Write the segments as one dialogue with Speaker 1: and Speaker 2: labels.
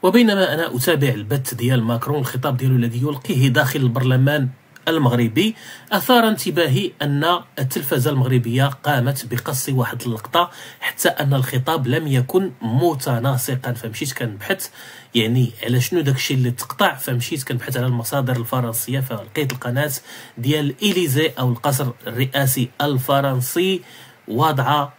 Speaker 1: وبينما أنا أتابع البث ديال ماكرون، الخطاب ديالو الذي يلقيه داخل البرلمان المغربي، أثار انتباهي أن التلفزة المغربية قامت بقص واحد اللقطة، حتى أن الخطاب لم يكن متناسقا. فمشيت كنبحث يعني على شنو داكشي اللي تقطع، فمشيت كنبحث على المصادر الفرنسية، فلقيت القناة ديال إليزي أو القصر الرئاسي الفرنسي واضعة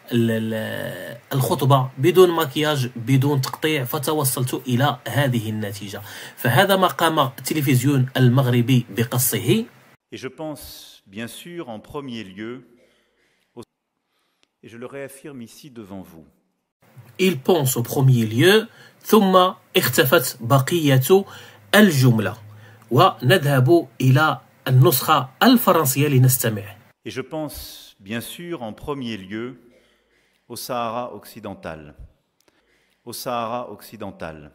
Speaker 1: الخطبة بدون مكياج بدون تقطيع، فتوصلت إلى هذه النتيجة. فهذا ما قام التلفزيون المغربي بقصه.
Speaker 2: Et je pense bien sûr en premier lieu, et je le réaffirme ici devant vous.
Speaker 1: Il pense au premier lieu ثم اختفت بقية الجملة، ونذهب إلى النسخة الفرنسية لنستمع.
Speaker 2: Et je pense bien sûr en premier lieu au Sahara occidental. Au Sahara occidental.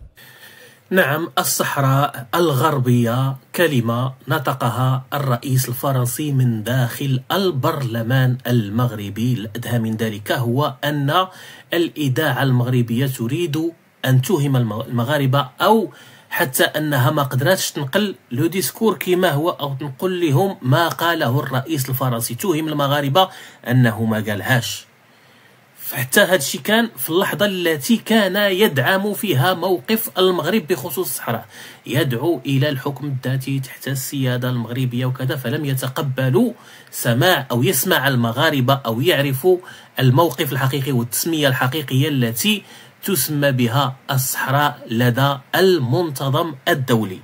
Speaker 1: نعم، الصحراء الغربية، كلمة نطقها الرئيس الفرنسي من داخل البرلمان المغربي. الأدهى من ذلك هو أن الإذاعة المغربية تريد أن توهم المغاربة، أو حتى أنها ما قدرتش تنقل لو ديسكور كما هو، أو تنقل لهم ما قاله الرئيس الفرنسي، توهم المغاربة أنه ما قالهاش. حتى هذا الشيء كان في اللحظة التي كان يدعم فيها موقف المغرب بخصوص الصحراء، يدعو إلى الحكم الذاتي تحت السيادة المغربية وكذا، فلم يتقبلوا سماع أو يسمع المغاربة أو يعرفوا الموقف الحقيقي والتسمية الحقيقية التي تسمى بها الصحراء لدى المنتظم الدولي.